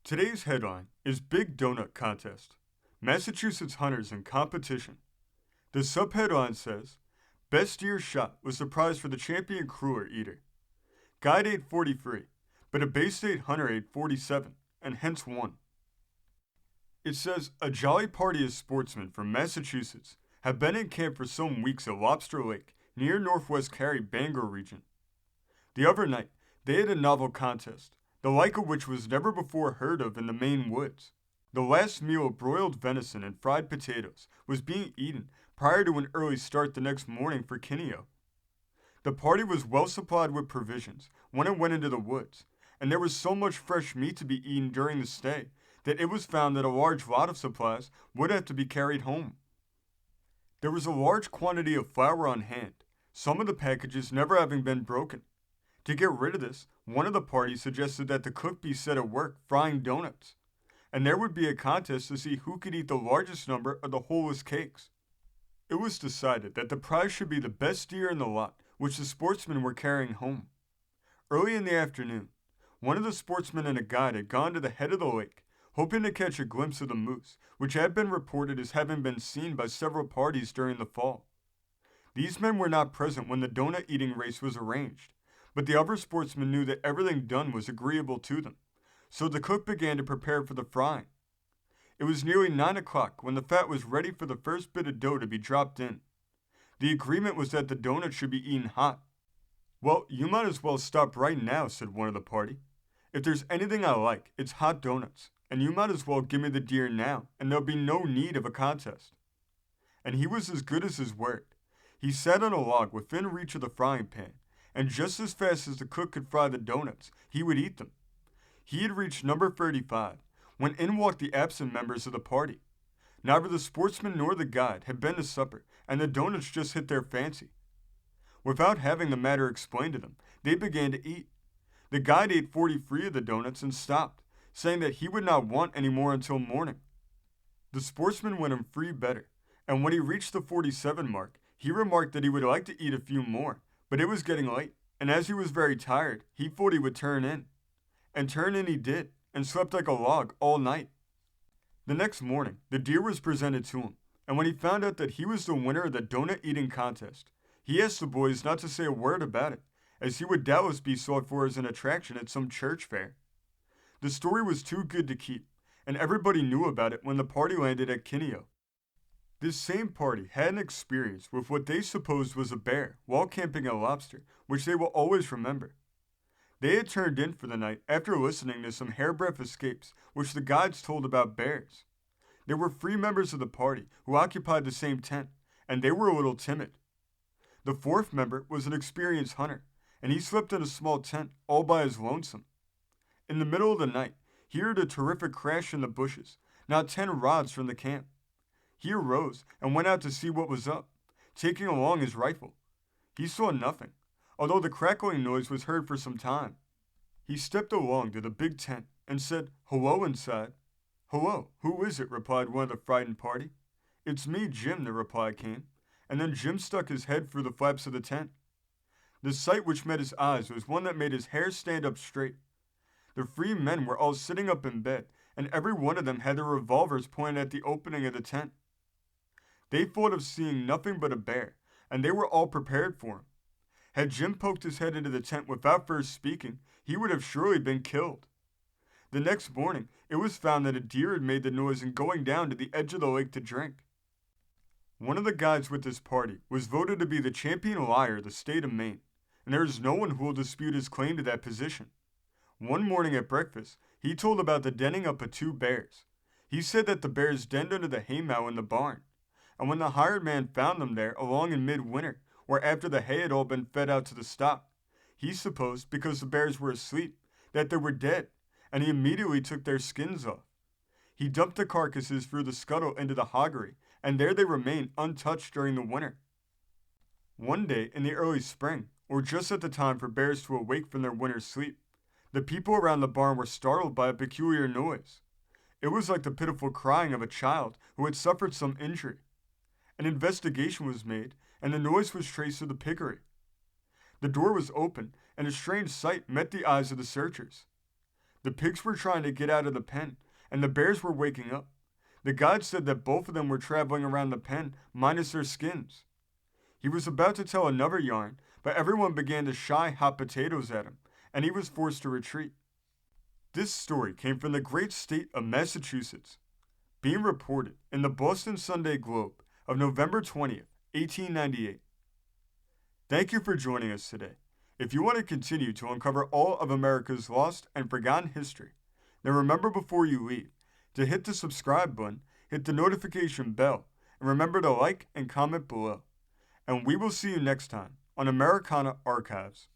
Today's headline is Big Doughnut Contest. Massachusetts hunters in competition. The subheadline says, Best deer shot was the prize for the champion cruller eater. Guide ate 43, but a Bay State hunter ate 47, and hence won. It says, a jolly party of sportsmen from Massachusetts have been in camp for some weeks at Lobster Lake, near Northwest Cary, Bangor region. The other night, they had a novel contest, the like of which was never before heard of in the Maine woods. The last meal of broiled venison and fried potatoes was being eaten prior to an early start the next morning for Kineo. The party was well supplied with provisions when it went into the woods, and there was so much fresh meat to be eaten during the stay that it was found that a large lot of supplies would have to be carried home. There was a large quantity of flour on hand, some of the packages never having been broken. To get rid of this, one of the parties suggested that the cook be set at work frying doughnuts, and there would be a contest to see who could eat the largest number of the wholest cakes. It was decided that the prize should be the best deer in the lot, which the sportsmen were carrying home. Early in the afternoon, one of the sportsmen and a guide had gone to the head of the lake, hoping to catch a glimpse of the moose, which had been reported as having been seen by several parties during the fall. These men were not present when the donut eating race was arranged, but the other sportsmen knew that everything done was agreeable to them, so the cook began to prepare for the frying. It was nearly 9 o'clock when the fat was ready for the first bit of dough to be dropped in. The agreement was that the donut should be eaten hot. Well, you might as well stop right now, said one of the party. If there's anything I like, it's hot donuts, and you might as well give me the deer now, and there'll be no need of a contest. And he was as good as his word. He sat on a log within reach of the frying pan, and just as fast as the cook could fry the donuts, he would eat them. He had reached number 35, when in walked the absent members of the party. Neither the sportsman nor the guide had been to supper, and the donuts just hit their fancy. Without having the matter explained to them, they began to eat. The guide ate 43 of the donuts and stopped, saying that he would not want any more until morning. The sportsman went him free better, and when he reached the 47 mark, he remarked that he would like to eat a few more, but it was getting late, and as he was very tired, he thought he would turn in. And turn in he did, and slept like a log all night. The next morning, the deer was presented to him, and when he found out that he was the winner of the donut eating contest, he asked the boys not to say a word about it, as he would doubtless be sought for as an attraction at some church fair. The story was too good to keep, and everybody knew about it when the party landed at Kineo. This same party had an experience with what they supposed was a bear while camping at Lobster, which they will always remember. They had turned in for the night after listening to some hairbreadth escapes which the guides told about bears. There were 3 members of the party who occupied the same tent, and they were a little timid. The 4th member was an experienced hunter, and he slept in a small tent all by his lonesome. In the middle of the night, he heard a terrific crash in the bushes, not 10 rods from the camp. He arose and went out to see what was up, taking along his rifle. He saw nothing, although the crackling noise was heard for some time. He stepped along to the big tent and said, "Hello," inside. "Hello, who is it?" replied one of the frightened party. "It's me, Jim," the reply came, and then Jim stuck his head through the flaps of the tent. The sight which met his eyes was one that made his hair stand up straight. The 3 men were all sitting up in bed, and every one of them had their revolvers pointed at the opening of the tent. They thought of seeing nothing but a bear, and they were all prepared for him. Had Jim poked his head into the tent without first speaking, he would have surely been killed. The next morning, it was found that a deer had made the noise in going down to the edge of the lake to drink. One of the guides with this party was voted to be the champion liar of the state of Maine, and there is no one who will dispute his claim to that position. One morning at breakfast, he told about the denning up of 2 bears. He said that the bears denned under the haymow in the barn, and when the hired man found them there along in midwinter, or after the hay had all been fed out to the stock, he supposed, because the bears were asleep, that they were dead, and he immediately took their skins off. He dumped the carcasses through the scuttle into the hoggery, and there they remained untouched during the winter. One day in the early spring, or just at the time for bears to awake from their winter sleep, the people around the barn were startled by a peculiar noise. It was like the pitiful crying of a child who had suffered some injury. An investigation was made, and the noise was traced to the piggery. The door was open, and a strange sight met the eyes of the searchers. The pigs were trying to get out of the pen, and the bears were waking up. The guide said that both of them were traveling around the pen minus their skins. He was about to tell another yarn, but everyone began to shy hot potatoes at him, and he was forced to retreat. This story came from the great state of Massachusetts, being reported in the Boston Sunday Globe of November 20th, 1898. Thank you for joining us today. If you want to continue to uncover all of America's lost and forgotten history, then remember before you leave to hit the subscribe button, hit the notification bell, and remember to like and comment below. And we will see you next time on Americana Archives.